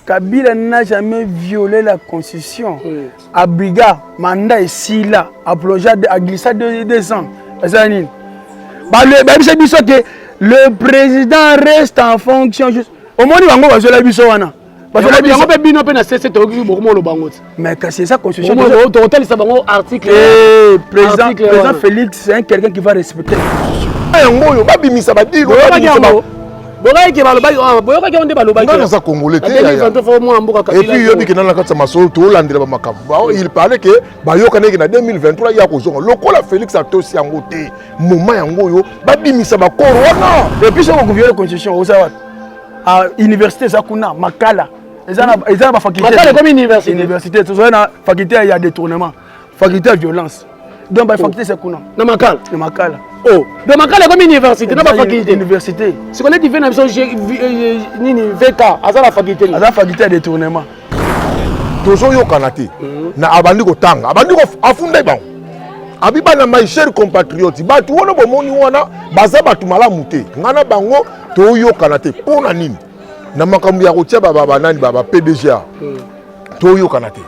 Kabila n'a jamais violé la constitution. À Briga, mandat ici là, à plonger, à glisser 2 ans. Le président reste en fonction. Au moins, il va y avoir la mais c'est ça constitution. Article. Président Félix, c'est quelqu'un qui va respecter. Et puis il y a des il parlait que en 2023 il y a le Félix a aussi en côté moment yango babimisa ba corona et puis on vient la constitution à université ça kuna makala ils ont la faculté comme université faculté il y a détournement faculté de violence donc la faculté c'est kuna na makala oh de makala comme université na ba faculté université c'est qu'on est divin na nini VK à la faculté à la faculté de détournement tozo yo kanate na abandi ko tanga abandi ko afunda ba abiba na my cher compatriotes batu wona bomoni wana baza batu malamu te ngana bango to yo kanate pona nini na makambo ya kotia baba nani baba PDG to yo kanate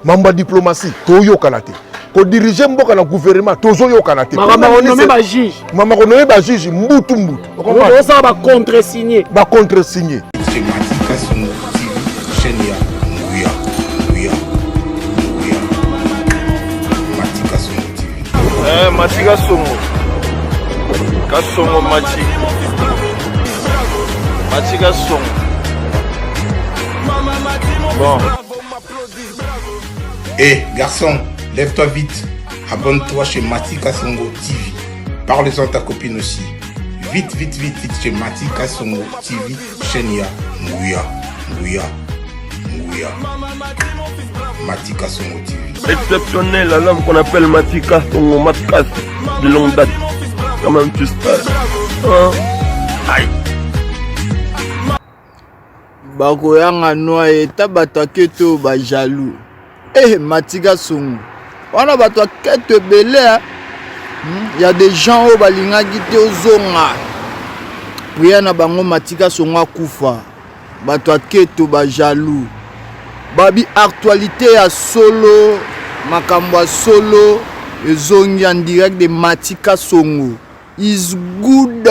mamba diplomatie to yo kanate ko diriger mboka na gouvernement tozo yo kanate mama renommé ba juge mbutu on ça ba contresigner Matika Songo Kasongo Matika Songo. Bon. Garçon, lève-toi vite. Abonne-toi chez Matika Songo TV. Parle-en à ta copine aussi. Vite chez Matika Songo TV. Chenia, Ngouya. Matika Songo TV. Exceptionnel, l'homme qu'on appelle Matika Songo Matkas de longue date. Quand même tu sais. Aïe. Bakoyanga noye tabata keto ba jaloux. Matika Songo. On a bato keto belé. Il y a des gens au balinga gite ozonga. Priya na bango Matika Songo kufa. Bato keto ba jaloux. Babi actualité à solo, makambo à solo, ezongi en direct de Matika Songo. Is good,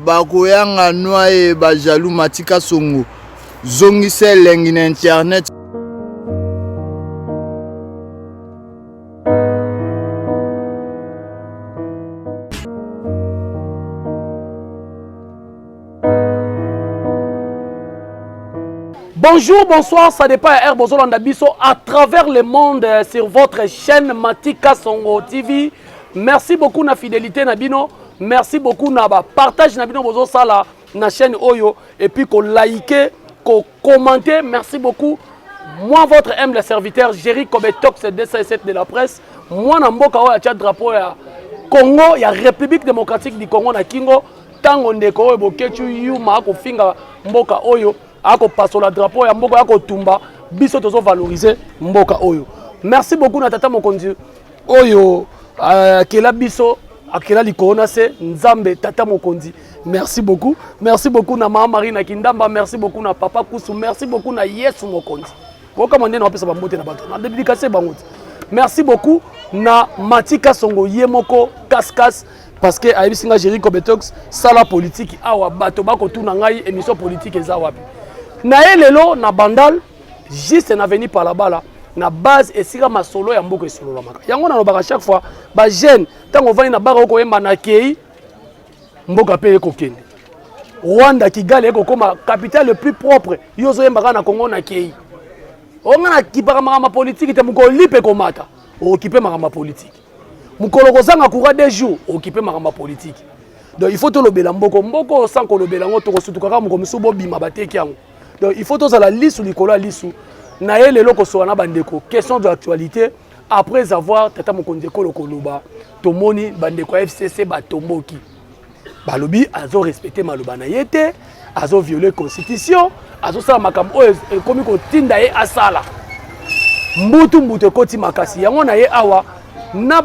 bakoyanga noye ba jaloux Matika Songo. Zongi se lengi na internet. Bonjour, bonsoir, ça dépend à Herbozolanda Bisso à travers le monde sur votre chaîne Matika Songo TV. Merci beaucoup na fidélité Nabino, merci beaucoup na partage Nabino bozo sala na chaîne Oyo et puis ko liker, ko commenter, merci beaucoup. Moi votre humble serviteur Jerry Kobetox D7 de la presse. Moi na mboka oya tia drapeau ya Congo, ya République démocratique du Congo na Kingo, tango ndeko oyo boketu yuma ko finga mboka oyo. Ako pasola drapeau ya mboka ako tumba biso tozo valoriser mboka oyo. Merci beaucoup na tata mokonzi oyo kela biso akela likona se nzambe tata mokonzi. Merci beaucoup na mama Marina Kindamba, merci beaucoup na papa Kusu, merci beaucoup na Yesu mokonzi. Ko kamande na pesa ba mbote na bato na dédicacer bangote. Merci beaucoup na Matika Songo yemoko kaskas parce que ayibisinga Jerry Kobetox sala politique awa bato bako tuna ngai émission politique eza wapi. Na lelo na bandal juste na veni par la bala na base esika masolo ya mboko esolo la maka yango na lobaka chaque fois ba jeune tango vani na baka ko yemba na kei mboka pe ekokende Rwanda Kigali ekokoma capitale le plus propre yozo yemba na Congo na kei onga na kipaka makama politique te muko lipe komata okipe makama politique mukolo kozanga courant des jours okipe makama politique donc il faut to lobela mboko sans ko lobela ngo to ko sutuka ka muko misubo bima bateki yango. Donc il faut tous à la liste ou Nicolas Lissou. Naé le loko soana bandeko. Question de l'actualité. Après avoir tata mokondeko lokoloba. Tomoni bandeko FCC batomboki. Balobi azo respecté maloba na yete. Azo violé constitution. Azo sala makambo komi ko tinda ye asala. Mbutu koti makasi. Yango na ye awa na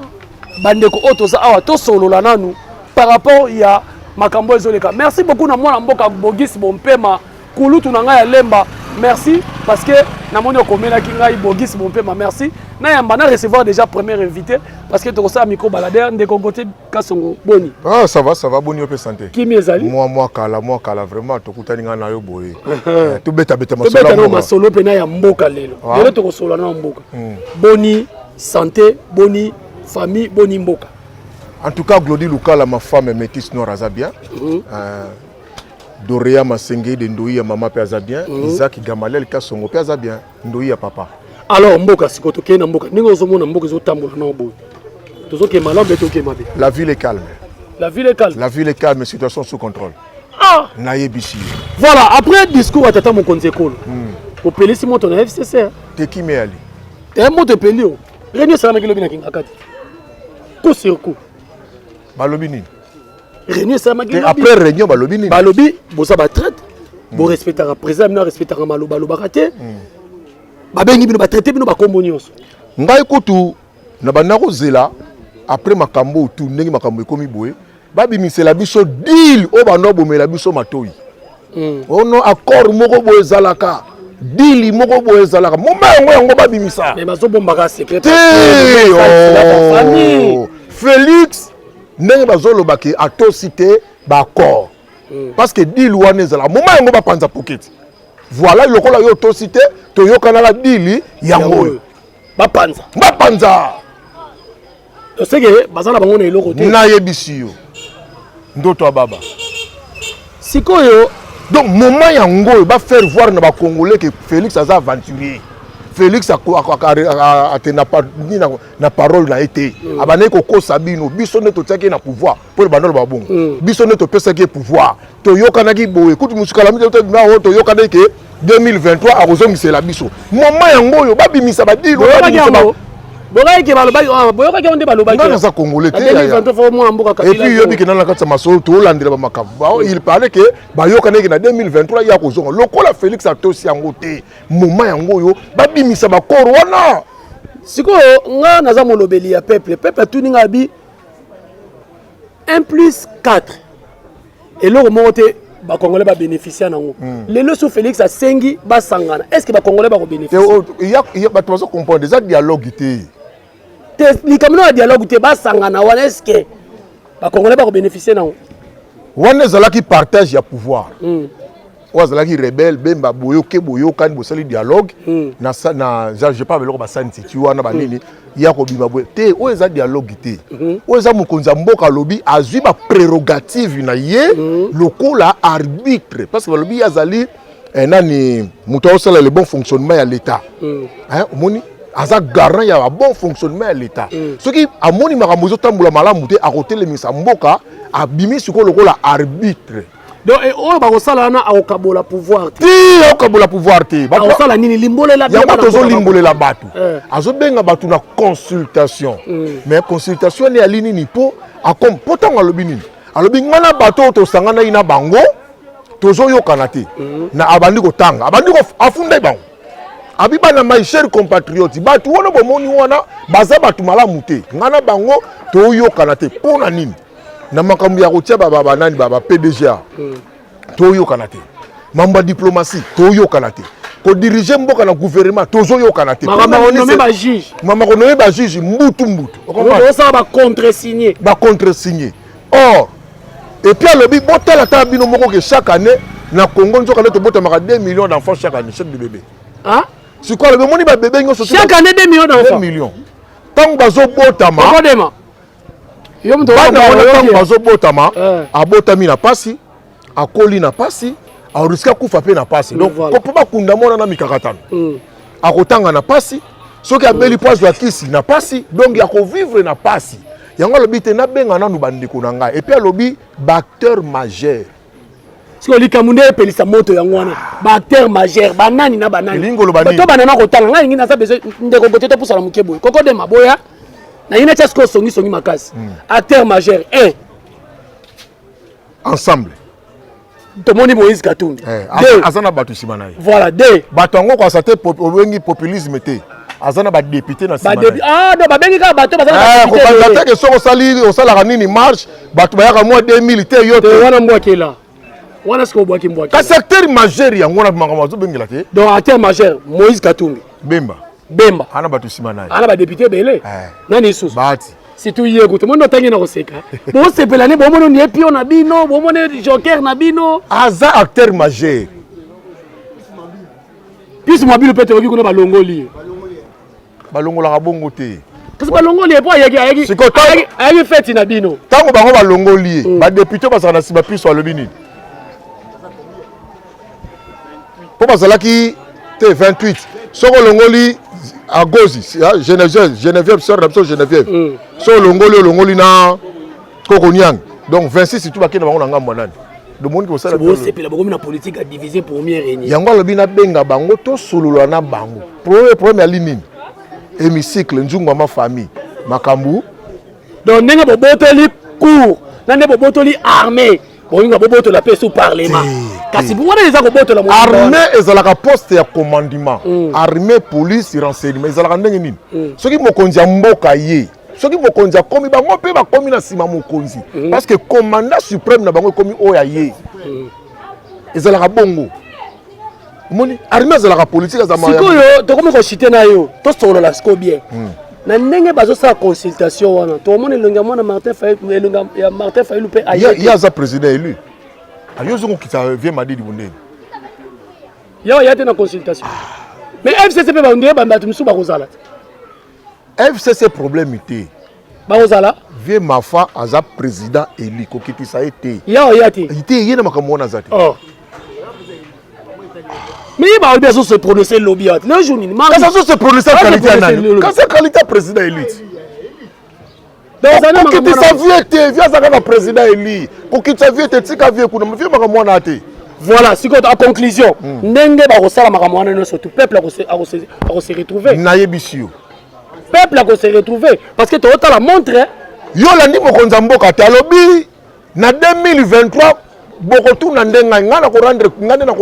bandeko otoza awa to solo la nanu par rapport ya makambo ezoleka. Merci beaucoup na mwana mboka Bogis Bompema. Kulutu na ngai ya lemba merci parce que namoni okomela ki ngai Bogis Bompema merci na yamba na recevoir déjà premier invité parce que tu ça micro balader ndeko Ngote Kasongo boni. Ah ça va boni ope santé. Kimi ezali? Moi kala vraiment tokutani nga na yo boye. To beta masolo pena ya mboka lelo. Lelo to kosola na mboka. Boni santé, boni famille, boni mboka. En tout cas Glody Lukala ma femme métisse noire aza bien. Dorea Masenge de Ndoi ya mama pe aza bien. Isaac Gamalel Kasongo pe aza bien. Ndoi ya papa. Alors mboka sikoto ke na mboka. Ningo ozomona mboka ezotambola na oboye. Tozoke malambe toke mabe. La ville est calme. La ville est calme. La ville est calme, situation sous contrôle. Ah! Nayebishi. Voilà, après le discours à Tata Mokonzi Ekolo. Au Pélé Simon ton FCC. T'es qui me ali? T'es un mot de Pélé. Réunion Salama Kilobi na Kingakati. Coup sur coup. Balobi nini? Réunion Salama Kilobi. Après réunion balobi nini? Balobi, bosa ba traite. Bo respectera président, na respectera maloba lobakate. Ba bengi bino ba traiter bino ba kombo nyonso. Ngai kutu na banako zela après makambo tout ndenge makambo ekomi boye. Babimisela biso deal o bano bomela biso matoi. Ono accord moko boye zalaka. Deal moko boye zalaka. Momba yango babimisa. Mais bazo bombaka secret. Félix ndenge bazoloba ke atosité ba accord. Parce que deal wana ezala moment yango bapanza pocket. Voilà lokola yo tosité to yokana la deal yango. Bapanza. Je sais que bazala bango na eloko te. Na yebisi yo. Ndoto ababa. Sikoyo donc moment yango ba faire voir na ba congolais que Félix aza aventurier. Félix a na parole na été. Abane ko sabino biso ne to tiaki na pouvoir pour banol ba bongo. Biso ne to pesa ki pouvoir. To yokana ki boye kutu musukala mi to yokana ke 2023 a kozongisa la biso. Moment yango yo babimisa ba dilo boka ke baloba boyoka ke onde baloba ke ça congolais te et puis yobi ke na kata masolo to landela ba makambo il parlait que bayoka ne na 2023 ya kozonga lokola Félix atosi yango te moment yango yo babimisa ba koro wana siko nga naza molobeli ya peuple tuninga bi 1+4 et le moko te ba congolais ba bénéficier nango lelo so Félix a sengi ba sangana est-ce que ba congolais ba ko bénéficier il y a ba to comprendre déjà dialogue te ni comme no dialogue te ba sangana wana est-ce que ba congolais ba ko bénéficier nango wana zala qui partage ya pouvoir wazala qui rebelle bemba boyoke boyoka ni bosali dialogue na je pas beloko ba santi tu wana ba nini ya ko bima boye te o eza dialogue te o eza mokonza mboka lobi azwi ba prérogative na ye lokola arbitre parce que lobi azali nani muto osala le bon fonctionnement ya l'état hein omoni aza garant ya bon fonctionnement ya l'état soki amoni makambo zo tambola malamu te akotelemisa mboka abimi siko lokola arbitre. Donc on va osala na akokabola pouvoir te. Ti akokabola pouvoir te. Ba osala nini limbolela ba. Ya tozo limbolela batu. Azo benga batu na consultation. Mais consultation ni alini ni po akom potanga lobi nini. Alobi ngana bato to sangana ina bango tozo yokana te. Na abandi ko tanga. Abandi ko afunda bango. Abiba na my cher compatriotes batu wona bomoni wana baza batu malamu te. Ngana bango to yokana te pona nini. Na makambo ya kotia baba nani baba PDG to yokana te mamba diplomatie to yokana te ko diriger mboka na gouvernement tozo yokana te mama nommé ba juge mbutu on ça ba contresigner or et puis le big botala ta bino moko que chaque année na Congo nzoka to bota maka 2 millions d'enfants chaque année chaque bébé hein c'est quoi le moni ba bébé ngo chaque année 2 millions d'enfants 2 millions tant bazo botama bazobotama abotami na pasi akoli na pasi arisika kufa pe na pasi donc ko bakunda mona na mikakatano akotanga na pasi soki abeli poise ya kisi na pasi donc akovivre na pasi yango lobi te na benga nanu bandeko na ngai et puis alobi acteur majeur siko likamunde pelisa moto yango wana ba acteur majeur banani na banani to banana kotanga ngai ngina sa besoin ndeko bote to pusala mukebo koko de maboya na yina tchasko songi makasi acteur majeur 1 ensemble tomoni Moïse Katumbi azana batu simana voilà 2 bato ngo kwa sate obengi populisme te azana ba député na simana do ba bengi ka bato bazana ba député ko batake soko sali osala nini marche bato bayaka moi 2000 te yote wana mbwa kela On a ce qu'on boit qui boit. Ka secteur majeur ya ngona makambo zo bengela te. Donc acteur majeur Moïse Katumbi. Bemba. Bemba. Ana batu simana. Ana ba député belé. Nani sous. Bati. Si tu y écoutes, moi n'entends na koseka. Bon c'est pelane, bon mon nie pion na bino, bon mon joker na bino. Aza acteur majeur. Puis moi bino peut-être ko na balongoli. Balongola ka bongo te. Parce que balongoli po ayaki fête na bino. Tango bango balongoli, ba député basana na siba piso alobini. Po bazalaki T28. Soko longoli à Gozi, Geneviève, sœur d'Abso Geneviève. So longoli na Kokonyang. Donc 26 c'est tout ba kena bango na ngambo nani. Le monde qui ça bon c'est la bonne politique à diviser première réunion. Yango lobina benga bango to solola na bango. Premier ligne. Hémicycle njungu ma famille makambu. Donc nenga bobotoli cour, nande bobotoli armée. Bonga boboto la paix sous parlement. Kasi bu wana ezako boto la armée ezalaka poste ya commandement. Armée, police, renseignement ezalaka ndenge nini. Soki mokonzi ya mboka ye. Soki mokonzi ya komi bango pe ba komi na sima mokonzi. Parce que commandant suprême na bango komi oya ye. Ezalaka bongo. Moni armée ezalaka politique ezama. Sikoyo to komi ko citer na yo. To solo la siko bien. Na ndenge bazo sa consultation wana. To moni longa mona Martin Fayulu ya Martin Fayulu pe aye. Ya za président élu. Ayo zongo kita vient madi di bondeni. Ya te na consultation. Mais FCC pe ba ndé ba mbatu msuba kozala. FCC problèmeité. Ba kozala vie mafa aza président élu ko kitisa été. Ya te. Été yena makamona zate. Oh. Mais il va bien se prononcer lobby. Le jour ni quand ça se prononcer qualité nani. Quand c'est qualité président élu. Donc ko kitisa vie été via za ka président élu. Ko kitisa vie été tika vie kuna vie makamona te. Voilà, si en conclusion, ndenge ba kosala makamona no surtout peuple a se retrouver. Na yebisio. Peuple a se retrouver parce que tu as la montre. Yo la ndi mokonza mboka te alobi na 2023 bokotu na ndenga ngana ko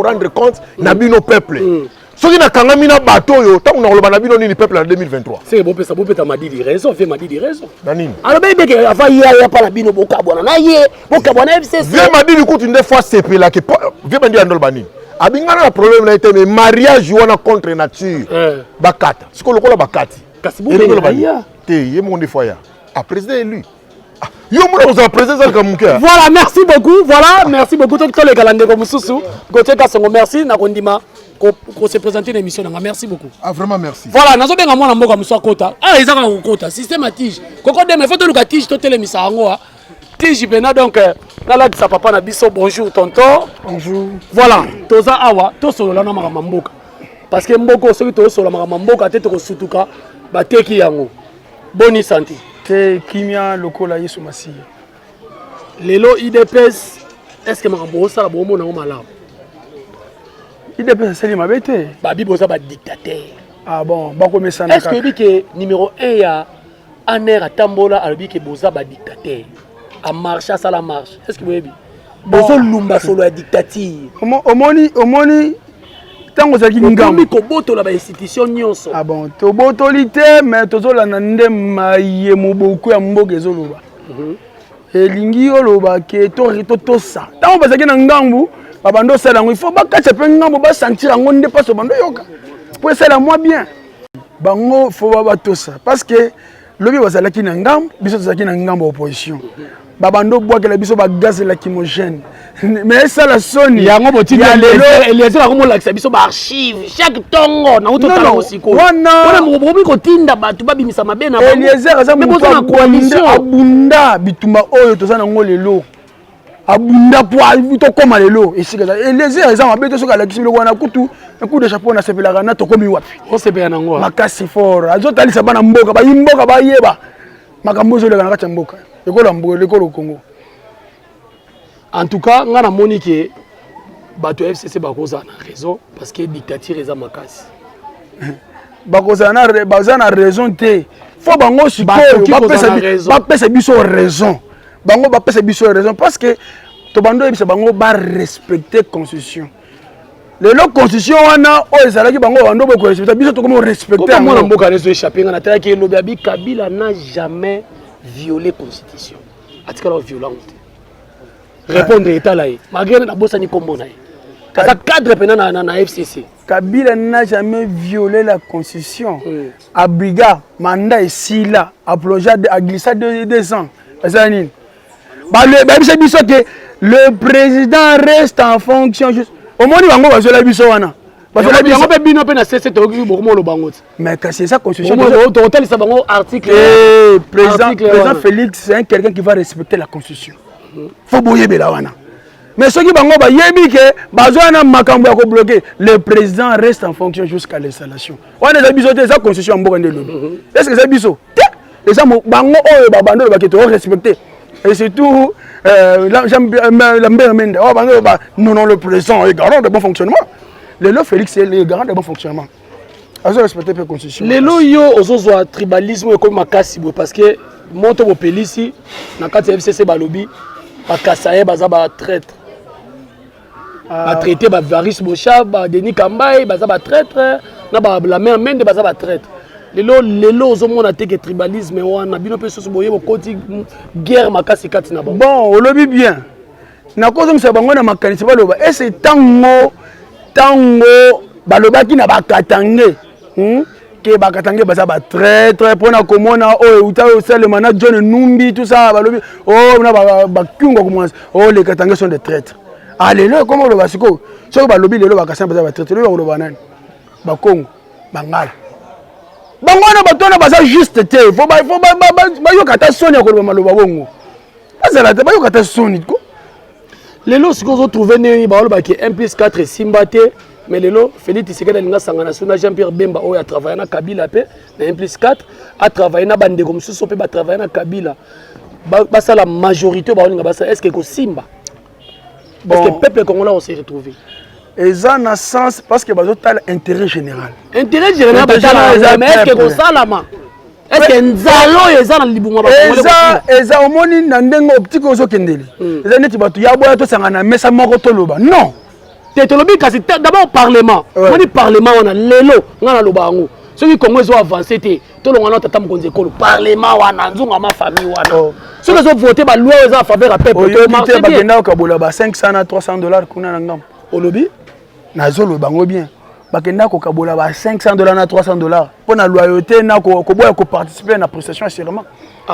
rendre compte na bino peuple. Soki na kangami na bato yo tangu na koloba na bino nini peuple en 2023. C'est bon ça peut m'a dit raison, fait m'a dit raison. Na nini? Alors bébé que avant ya pas la bino bokabona na ye, bokabona FCC. Vie m'a dit du coup une fois CP là que vie m'a dit andol bani. Abingana na problème na été mais mariage wana contre nature. Bakata. Siko lokola bakati. Kasi bu ya. Te ye mon fois ya. Ah président élu. Yo mon za président comme cœur. Voilà, merci beaucoup. Voilà, merci beaucoup tout les calendrier comme Soussou. Gauthier Kasongo, merci na kondima. Qu'on se présente une émission. Merci beaucoup. Ah, vraiment merci. Voilà, nous avons un mot comme ça. Ah, ils ont un quota. Système à tige. Quand on faut que tige, tout est mis à tige, donc, là, ça papa na biso, bonjour, tonton. Bonjour. Voilà, toza awa, to solo la na makamboka. Parce que mboko, ceux qui to solo la makamboka, tete ko sutuka, ba teki yango. Boni santé. Te kimia lokola yesu masi. Lelo IDPS, est-ce que makambo ça la bomo na malamu? Il dépend de mabete. Babi boza ba dictateur. Ah bon, bako mesana. Est-ce que que numéro 1 ya Aner Atambola alobi que boza ba dictateur. A marcher ça la marche. Est-ce que vous voyez? Bozo lumba solo ya dictature. Omoni tango zaki ngambi ko boto la ba institution nyonso. Ah bon, to botolité mais tozola na ndema ye muboku ya mboge zoloba. Elingi oloba ke to sa. Tango bazaki na ngambu babando sala il faut bakacha pe ngambo ba sentir ngo nde paso bando yoka pour ça moi bien bango faut ba tosa parce que lobi bazala ki na ngambo biso zaki na ngambo opposition babando bois que la biso ba gaz lacrymogène mais ça la soni yango botini les comme la biso ba archive chaque tongo na utota osiko wana mobobi ko tinda batu babimisa mabena ba Eliezer aza mo na coalition abunda bitumba oyo tozana ngo lelo abunda po to koma lelo esika Eliezer eza mabeto soka la kisilo wana kutu coup de chapeau na sepelaka na to komi wapi on sepela nango makasi fort azotalisa bana mboka ba yimboka ba yeba makambo zo leka na kati mboka ekola mboka lekolo Congo. En tout cas ngana monike bato FCC bakoza na raison parce que dictature eza makasi bakoza na raison te faut bango sikoyo ba pesa biso raison bango ba pesa biso raison parce que to bando ebisa bango ba respecter constitution lelo constitution wana o ezalaki bango bando ba ko respecter biso to comme respecter comme na mboka rezo échapper ngana tala ki lobi abi Kabila n'a jamais violé constitution atikala violente répondre état là malgré na bossa ni kombo na kaka cadre pena na FCC. Kabila n'a jamais violé la constitution. À Briga, mandat ici là, à projet à glissade de 2 ans. Le président reste en fonction juste. Au moins il va jouer la bisoana. Mais c'est ça constitution. Président Félix, c'est quelqu'un qui va respecter la constitution. Faut bouiller Belawana. Mais ceux qui bango ba yebi que bazwana makambo ya ko bloquer, le président reste en fonction jusqu'à l'installation. On a bisoté ça constitution mboka ndelo. Est-ce que c'est biso? Et ça bango oyo ba bando ba keto respecter. Et surtout non le président est garant de bon fonctionnement. Le Félix est le garant de bon fonctionnement. Azo respecter la constitution. Le yo ozo tribalisme comme makasi parce que monto bo pelisi na kati FCC balobi bakasaye baza ba traître. Ba traité ba Varis Bocha, ba Denis Kambaye, baza ba traître, na ba la main de baza ba traître. Lelo ozomona te que tribalisme wana bino pe soso boye bo koti guerre makasi kati na ba. Bon, on le vit bien. Na kozo msa bango na makanisi baloba et c'est tango baloba ki na bakatange. Que bakatange baza ba traître pona komona o uta o sel mana John Numbi tout ça balobi oh na ba kungo commence oh les katange sont des traîtres. Allez là comment le basiko so ba lobi lelo bakasa baza ba traître lelo ba nani ba Congo bangala bangona batona baza juste te faut ba yo kata soni ko ba maloba bongo azala te ba yo kata soni ko lelo siko zo trouver ne ba loba ki 1+4 simbate mais lelo Félix Tshisekedi alinga sangana suna Jean-Pierre Bemba oyo a travaillé na Kabila pe na 1+4 a travaillé na bande comme mususu pe ba travaillé na Kabila ba ça la majorité ba olinga ba ça est-ce que ko simba parce que le peuple congolais on s'est retrouvé et ça na sens parce que bazo tal intérêt général mais est-ce que ko salama est-ce que nzalo eza na libunga ba congolais eza omoni na ndengo optique ozo kendeli eza neti batu ya boya to sangana mesa moko to loba non Tétolobi kasi d'abord parlement. On dit parlement on a lelo ngana lobango. Ceux qui Congo ont avancé té to longana tata mkonze ekolo parlement wana nzunga ma famille wana. Ceux qui ont voté ba loi en faveur à peuple to marché ba genda ko bola ba 500 na $300 kuna na ngam. Olobi na zolo bango bien. Ba genda ko kabola ba $500 na $300 pour la loyauté na ko boya ko participer na prestation serment.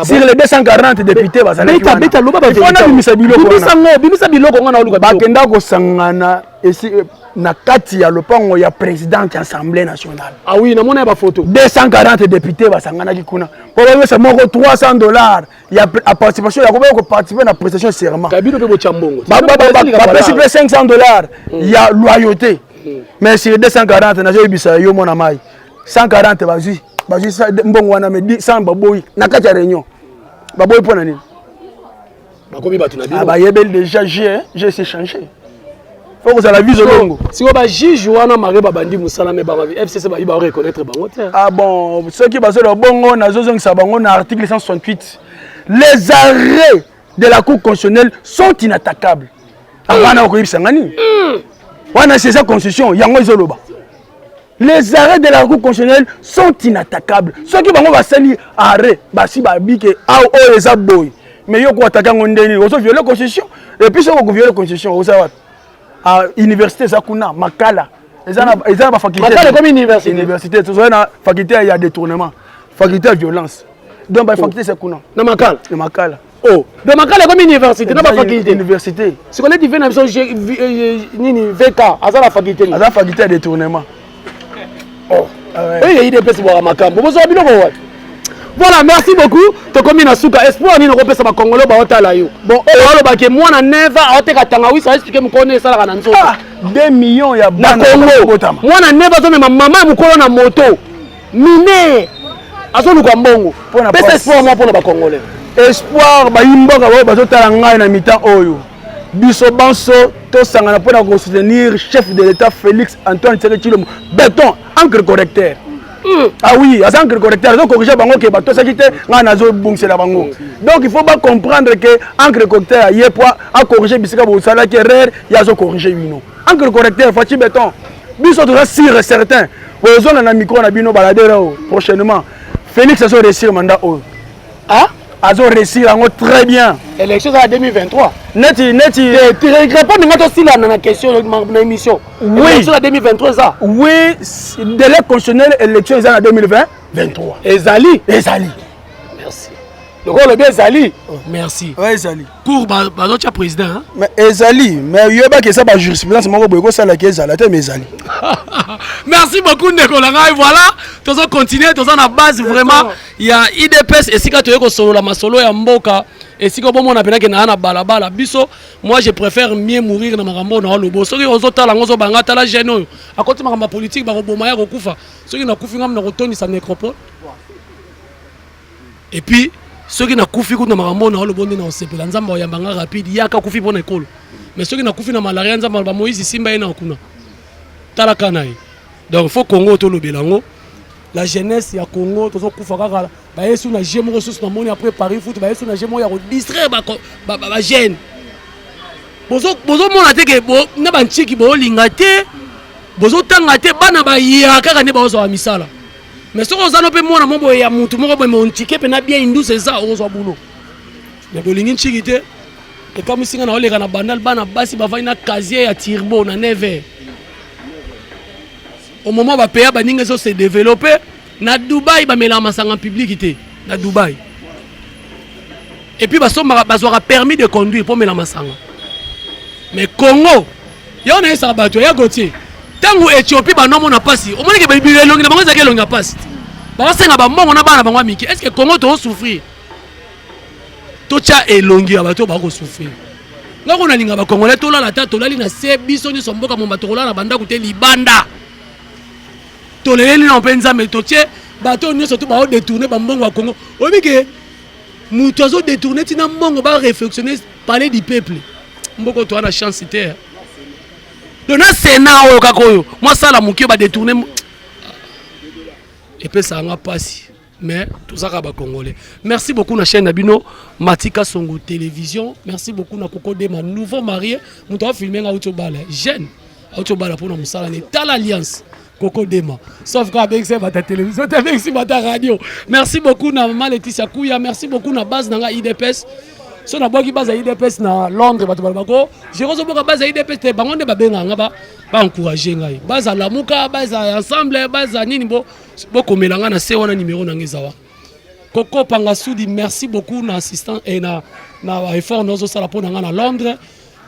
Sur les 240 députés bazala ki wana. Il faut na bimisa biloko ngana oluka ba genda ko sangana ici na kati ya lopango ya président de l'Assemblée nationale. Ah oui, na mona ba photo. 240 députés basangana ki kuna. Pour ba ça moko $300 ya participation ya ko participer na prestation serment. Kabilo pe bo chambongo. Ba participer $500 ya loyauté. Mais sur 240 na yo bisa yo mona mai. 140 bazi mbongo wana me 100 baboyi na kati ya réunion. Baboyi pona nini? Bakomi batu na bino. Ah ba yebel déjà j'ai changé. Faut que ça la vise au longo. Si on va juge wana mare babandi musala me ba FCC ba reconnaître bango te. Ah bon, ceux qui basent le bongo na zozong sa bango na article 168. Les arrêts de la Cour constitutionnelle sont inattaquables. Wana ko yibisa ngani? Wana c'est sa constitution yango izoloba. Les arrêts de la Cour constitutionnelle sont inattaquables. Ceux qui vont sali arrêt, basi babike a o les aboy. Mais yo ko attaquer ngondeni, oso violer la constitution. Et puis on violer la constitution, osa à université Zakuna, Makala. Ils ont la faculté. Makala comme université. Université, tu vois la faculté il y a détournement, faculté de violence. Donc la faculté Zakuna. Na Makala. Na Makala. Oh, de Makala comme université, na pas faculté. Université. Ce qu'on a dit na nini VK, asa la faculté. Asa faculté de détournement. Oh. Il y a des personnes pour Makambo. Vous avez bien. Voilà, merci beaucoup. Tu comme une souka espoir ni repesa ba Congolais ba otala yo. Bon, on ba ke mwana neva oteka tangawi ça explique mu connaît ça la nzoto. 2 millions ya bana Congo. Mwana neva zo mema mama mukolo na moto. Mine. Azo luka mbongo. Pesa espoir moi pour ba Congolais. Espoir ba yimboka ba bazotala ngai na mitan oyo. Biso banso to sangana pour na soutenir chef de l'État Félix Antoine Tshisekedi Tshilombo. Béton encre correcteur. Ah oui, à encre correcteur, donc corriger bango que bato sakite ngana zo bungsela bango. Donc il faut pas comprendre que encre correcteur yé poa à corriger bisika bo sala que erreur ya zo corriger bino. Encre correcteur fati béton. Biso to sûr et certain. Aux zones na micro na bino baladera prochainement. Félix ça so réussir mandat o. Ah azo réussir très bien. Élection en 2023. Neti. Tu réponds aussi à la question de l'émission. Oui. Élection en 2023 ça. Oui, délai constitutionnel élection en 2023. Ezali. Merci. Le rôle est bien Ezali. Merci. Oui, Ezali. Pour notre président. Hein? Mais Ezali, mais il y a pas que ça va jurisprudence, mais il ça la Ezali, mais Ezali. Merci beaucoup Nekolanga et voilà, tous on continue, tous on a base vraiment, il y a IDPS et si quand tu es solo la masolo ya mboka et si comme on a pena que na balabala biso, moi je préfère mieux mourir na makambo na lobo. Soki ozotala ngozo banga tala jeune à côté makamba politique ba roboma ya kokufa. Soki na kufi ngam na rotoni sa nécropole. Et puis ceux qui na kufi kuna makambo na lobo na osepela nzamba oyambanga rapide yaka kufi pona ekolo. Mais ceux qui na kufi na malaria nzamba ba Moïse Simba ena kuna. Tala kanai. Donc il faut Congo to lobelango. La jeunesse ya Congo to so kufa kaka ba yesu na jemo ressources na moni après Paris foot ba yesu na jemo ya ko distraire ba jeune. Bozo mona te ke bo na ba nchiki bo linga te. Bozo tanga te bana ba ya kaka ne ba zo wa misala. Mais ce qu'on a pe mona mombo ya mutu moko bo mon nchike pe na bien indu c'est ça o zo boulot. Mais bo lingi nchiki te. Et comme singa na oleka na bandal bana basi ba va na casier ya turbo na neve. Au moment où les pays se développent, na Dubaï, ils mettent en public. Na Dubaï. Et puis, ils ont permis de conduire pour mettre en mais Congo, il y a un sabato, il y a Gauthier. Tant que Éthiopie, ils n'ont pas si. Au moins, ils n'ont pas si. Est-ce que Congo doit souffrir? Tout ça est long, il va souffrir. Là, on a les Congolais, tout là, la tête, tout là, il y a ces bisons, sont beaucoup comme Batola, la banda, côté Libanda. Tolélé non penza mais totié bateau nous surtout ba détourner ba mbongo wa Congo obi ke mutozo détourner tina mbongo ba réflexionner parler du peuple mboko to na chance terre dona sénat o kakoyo moi ça la mukio ba détourner et puis ça nga passi mais tout ça ba congolais. Merci beaucoup na chaîne Nabino Matika Songo télévision. Merci beaucoup na Koko Dema nouveau marié muto filmer nga auto bala jeune auto bala pour na musala ne tal alliance Koko Dema. Sauf qu'avec ça, ta télévision, avec ça, ta radio. Merci beaucoup, na maman Laetitia Kouya. Merci beaucoup, na base na IDPS. So na boki base IDPS na Londres, j'ai reçu beaucoup base IDPS. Bango ne ba benga ngaba, ba encourager ngai. Base à Lamuka, base à ensemble, base à nini bo komelanga na se wana numéro na ngezawa. Koko Pangasudi, merci beaucoup na assistant et na effort nozo sala po na Londres.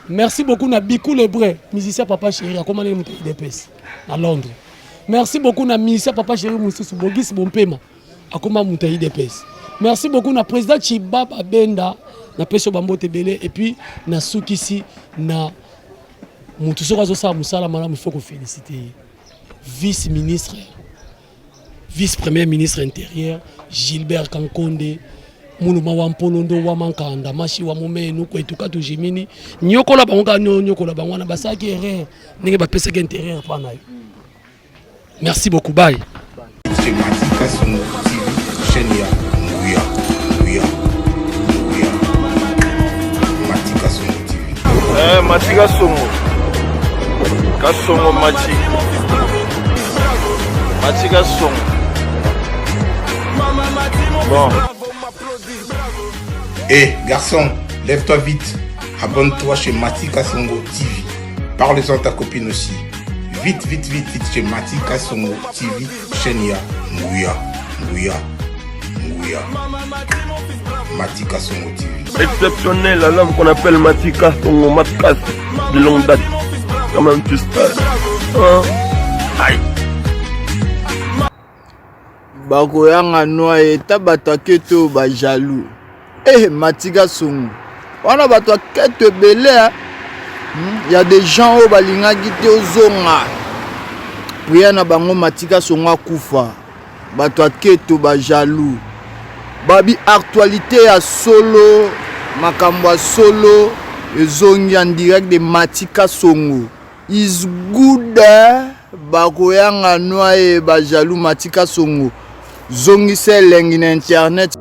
Merci beaucoup na Bikou Lebré, musicien papa chéri, a commandé mon IDPS à Londres. Merci beaucoup na ministère papa chéri Moussou Bogis Bompema akoma mutayi DPS. Merci beaucoup na président Chibaba Benda na Peso Bambo Tebele et puis na Soukisi na Moutuso Razosa Moussala Malam, il faut qu'on félicite vice-ministre vice-premier ministre intérieur Gilbert Kankonde Mouluma Wampolondo Wamankanda Mashi Wamomenu Kwetuka Tujimini Nyokola Bango Nyokola Bango na basaki erreur ndenge ba pesa ke intérieur pana. Merci beaucoup, bye. C'est Matika Songo TV, chaîne ya Nguya. Matika Songo TV. Matika Songo. Kasongo Machi. Matika Songo. Bon. Eh, garçon, lève-toi vite. Abonne-toi chez Matika Songo TV. Parle-en à ta copine aussi. Vite chez Matika Songo TV, chaîne ya Nguya. Matika Songo TV. Exceptionnel, un homme qu'on appelle Matika Songo Matkas de longue date. Quand même tu sais. Aïe. Bakoyanga noye tabata keto ba jaloux. Matika Songo. On a battu keto belé. Il y a des gens au balinga qui te zonga. Puis na bango Matika Songo kufa. Batwa keto ba jaloux. Babi actualité à solo, makambo solo, zongi en direct de Matika Songo. Is good bakoyanga noye ba jaloux Matika Songo. Zongi c'est l'internet.